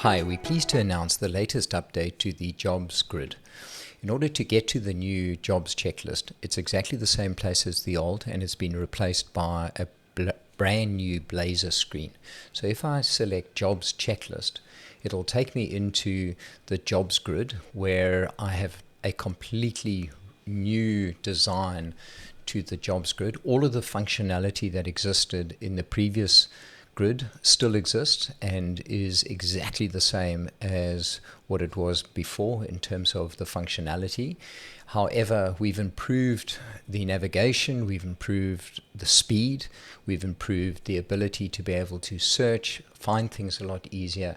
Hi, we're pleased to announce the latest update to the jobs grid. In order to get to the new jobs checklist, it's exactly the same place as the old, and it's been replaced by a brand new Blazor screen. So if I select jobs checklist, it'll take me into the jobs grid where I have a completely new design to the jobs grid. All of the functionality that existed in the previous grid still exists and is exactly the same as what it was before in terms of the functionality. However, we've improved the navigation, we've improved the speed, we've improved the ability to be able to search, find things a lot easier,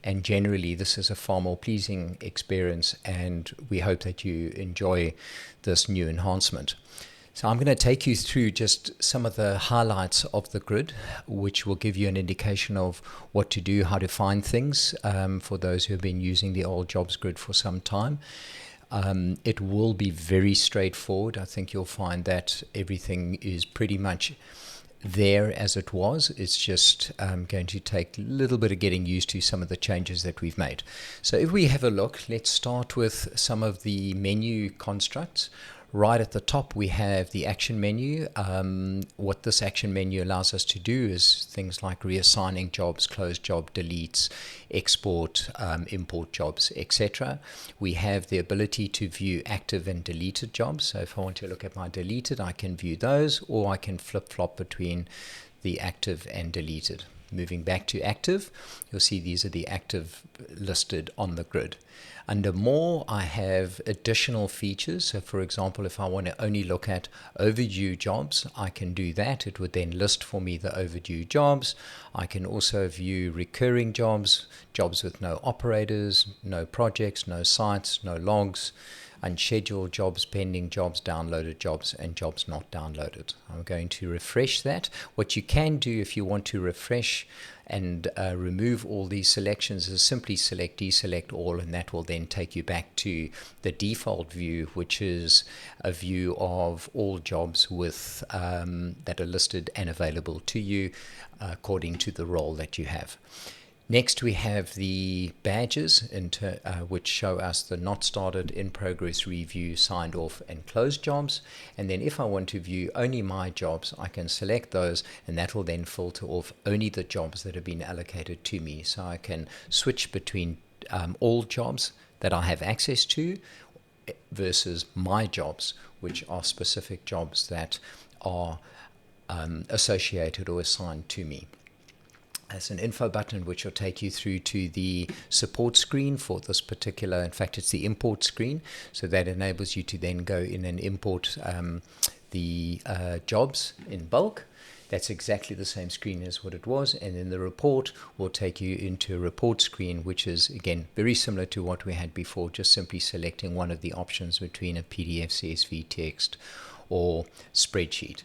and generally this is a far more pleasing experience, and we hope that you enjoy this new enhancement. So I'm going to take you through just some of the highlights of the grid, which will give you an indication of what to do, how to find things for those who have been using the old jobs grid for some time. It will be very straightforward. I think you'll find that everything is pretty much there as it was. It's just going to take a little bit of getting used to some of the changes that we've made. So if we have a look, let's start with some of the menu constructs. Right at the top, we have the action menu. What this action menu allows us to do is things like reassigning jobs, close job, deletes, export, import jobs, etc. We have the ability to view active and deleted jobs. So if I want to look at my deleted, I can view those, or I can flip-flop between the active and deleted. Moving back to active, you'll see these are the active listed on the grid. Under more, I have additional features. So for example, if I want to only look at overdue jobs, I can do that. It would then list for me the overdue jobs. I can also view recurring jobs, jobs with no operators, no projects, no sites, no logs, unscheduled jobs, pending jobs, downloaded jobs, and jobs not downloaded. I'm going to refresh that. What you can do if you want to refresh and remove all these selections is simply select deselect all, and that will then take you back to the default view, which is a view of all jobs with that are listed and available to you according to the role that you have. Next, we have the badges, which show us the not started, in progress, review, signed off, and closed jobs. And then if I want to view only my jobs, I can select those, and that will then filter off only the jobs that have been allocated to me. So I can switch between all jobs that I have access to versus my jobs, which are specific jobs that are associated or assigned to me. There's an info button which will take you through to the support screen for this particular, in fact it's the import screen, so that enables you to then go in and import the jobs in bulk. That's exactly the same screen as what it was, and then the report will take you into a report screen, which is again very similar to what we had before, just simply selecting one of the options between a PDF, CSV, text or spreadsheet.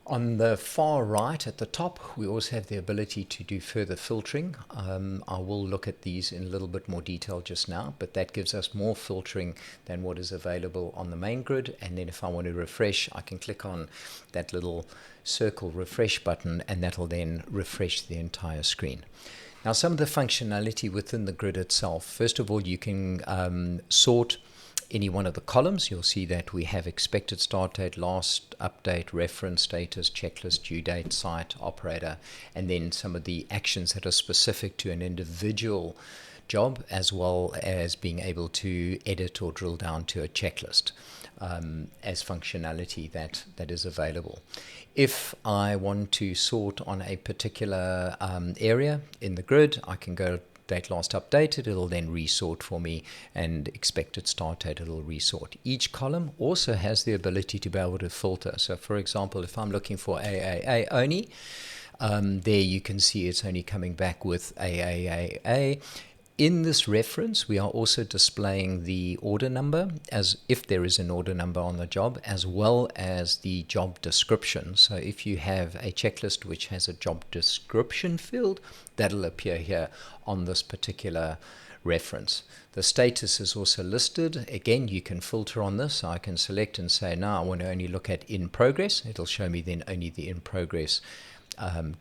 On the far right at the top, we also have the ability to do further filtering. I will look at these in a little bit more detail just now, but that gives us more filtering than what is available on the main grid. And then if I want to refresh, I can click on that little circle refresh button, and that'll then refresh the entire screen. Now, some of the functionality within the grid itself. First of all, you can sort any one of the columns. You'll see that we have expected start date, last update, reference, status, checklist, due date, site, operator, and then some of the actions that are specific to an individual job, as well as being able to edit or drill down to a checklist as functionality that is available. If I want to sort on a particular area in the grid, I can go date last updated, it'll then resort for me, and expected start date, it'll resort. Each column also has the ability to be able to filter. So for example, if I'm looking for AAA only, there you can see it's only coming back with AAA. In this reference, we are also displaying the order number, as if there is an order number on the job, as well as the job description. So if you have a checklist which has a job description field, that'll appear here on this particular reference. The status is also listed. Again, you can filter on this. So I can select and say, now I want to only look at in progress. It'll show me then only the in progress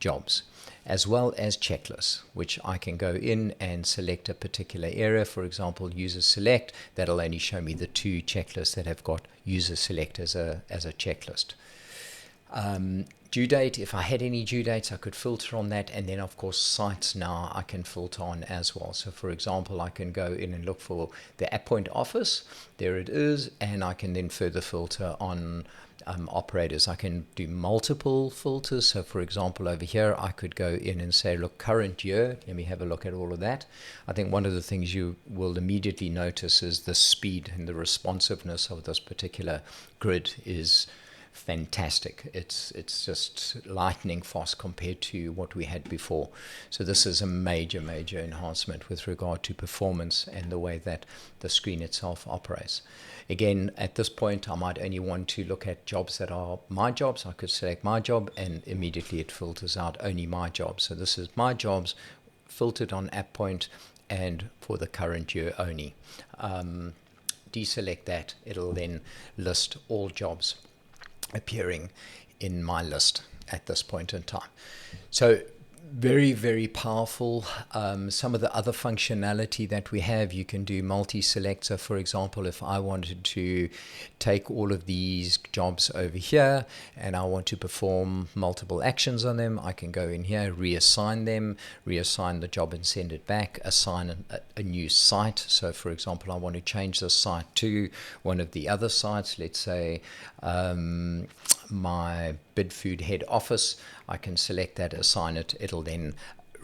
jobs, as well as checklists, which I can go in and select a particular area. For example, user select, that'll only show me the 2 checklists that have got user select as a checklist. Due date, if I had any due dates, I could filter on that. And then, of course, sites now I can filter on as well. So, for example, I can go in and look for the App Point office. There it is. And I can then further filter on operators. I can do multiple filters. So, for example, over here, I could go in and say, look, current year. Let me have a look at all of that. I think one of the things you will immediately notice is the speed and the responsiveness of this particular grid is fantastic. It's just lightning fast compared to what we had before. So this is a major enhancement with regard to performance and the way that the screen itself operates. Again, at this point, I might only want to look at jobs that are my jobs. I could select my job and immediately it filters out only my jobs. So this is my jobs filtered on App Point and for the current year only. Deselect that, it'll then list all jobs appearing in my list at this point in time. So very powerful. Some of the other functionality that we have, you can do multi-select. So for example, if I wanted to take all of these jobs over here and I want to perform multiple actions on them, I can go in here, reassign them, reassign the job and send it back, assign a new site. So for example, I want to change the site to one of the other sites, let's say my Bidfood head office. I can select that, assign it. It'll then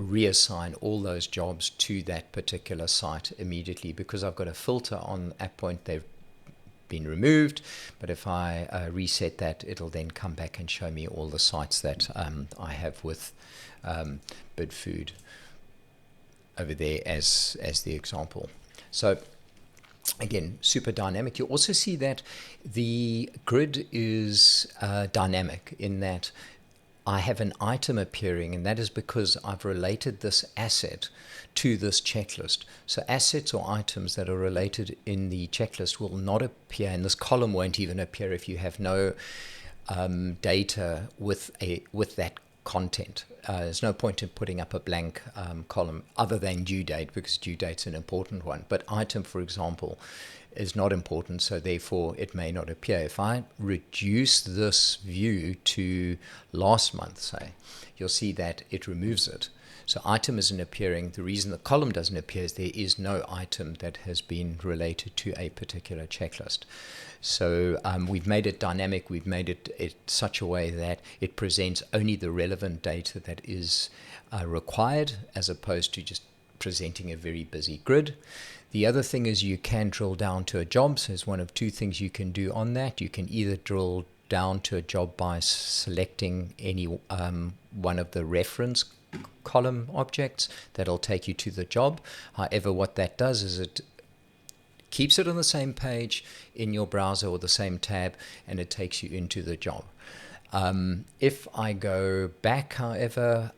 reassign all those jobs to that particular site immediately. Because I've got a filter on App Point, they've been removed. But if I reset that, it'll then come back and show me all the sites that I have with Bidfood over there as the example. So again, super dynamic. You also see that the grid is dynamic in that I have an item appearing, and that is because I've related this asset to this checklist. So assets or items that are related in the checklist will not appear, and this column won't even appear if you have no data with that content. There's no point in putting up a blank column other than due date, because due date's an important one. But item, for example, is not important, so therefore it may not appear. If I reduce this view to last month, say, you'll see that it removes it. So item isn't appearing. The reason the column doesn't appear is there is no item that has been related to a particular checklist. So we've made it dynamic. We've made it such a way that it presents only the relevant data that is required, as opposed to just presenting a very busy grid. The other thing is you can drill down to a job. So there's one of 2 things you can do on that. You can either drill down to a job by selecting any one of the reference column objects. That'll take you to the job. However, what that does is it keeps it on the same page in your browser or the same tab, and it takes you into the job. If I go back, however,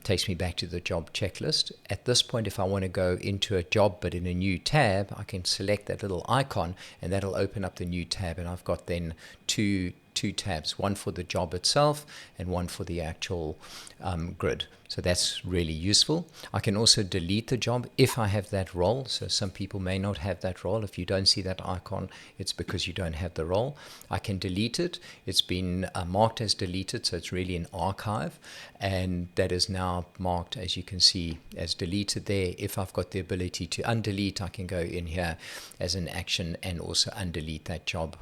takes me back to the job checklist. At this point, if I want to go into a job but in a new tab, I can select that little icon and that'll open up the new tab, and I've got then two tabs, one for the job itself and one for the actual grid. So that's really useful. I can also delete the job if I have that role. So some people may not have that role. If you don't see that icon, it's because you don't have the role. I can delete it. It's been marked as deleted, so it's really an archive. And that is now marked, as you can see, as deleted there. If I've got the ability to undelete, I can go in here as an action and also undelete that job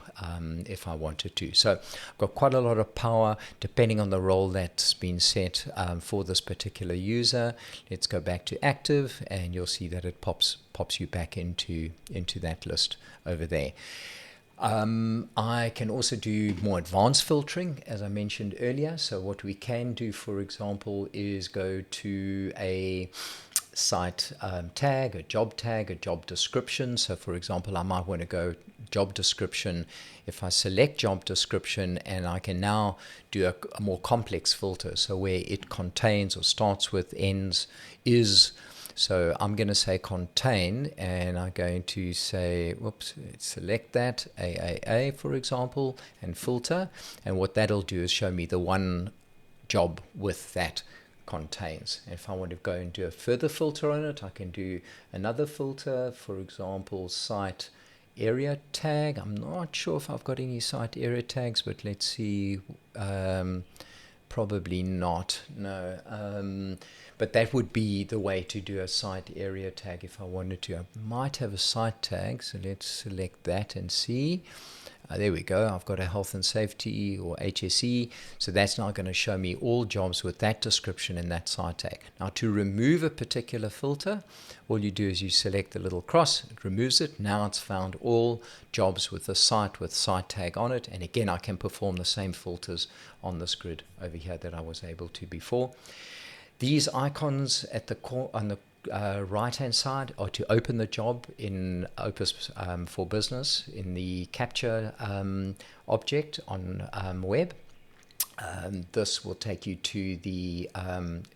if I wanted to. So I've got quite a lot of power depending on the role that's been set for this particular user. Let's go back to active, and you'll see that it pops you back into that list over there. I can also do more advanced filtering, as I mentioned earlier. So what we can do, for example, is go to a site tag, a job description. So for example, I might want to go job description. If I select job description, and I can now do a more complex filter, so where it contains or starts with, ends, is. So I'm going to say contain, and I'm going to say, select that, AAA, for example, and filter. And what that'll do is show me the one job with that contains. And if I want to go and do a further filter on it, I can do another filter, for example, site area tag. I'm not sure if I've got any site area tags, but let's see. Probably not, no. But that would be the way to do a site area tag if I wanted to. I might have a site tag, so let's select that and see. There we go. I've got a health and safety or HSE. So that's now going to show me all jobs with that description and that site tag. Now to remove a particular filter, all you do is you select the little cross, it removes it. Now it's found all jobs with the site tag on it. And again, I can perform the same filters on this grid over here that I was able to before. These icons at the on the right-hand side are to open the job in OPUS for Business in the capture object on web. This will take you to the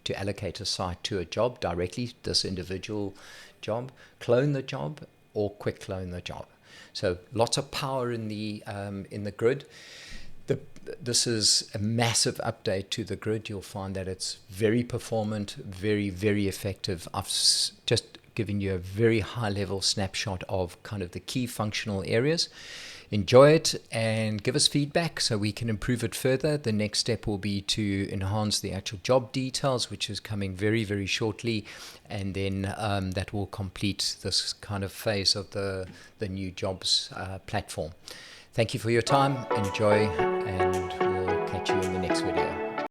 to allocate a site to a job directly, this individual job, clone the job, or quick clone the job. So lots of power in the grid. This is a massive update to the grid. You'll find that it's very performant, very, very effective. I've just given you a very high level snapshot of kind of the key functional areas. Enjoy it and give us feedback so we can improve it further. The next step will be to enhance the actual job details, which is coming very, very shortly. And then that will complete this kind of phase of the new jobs platform. Thank you for your time. Enjoy, and we'll catch you in the next video.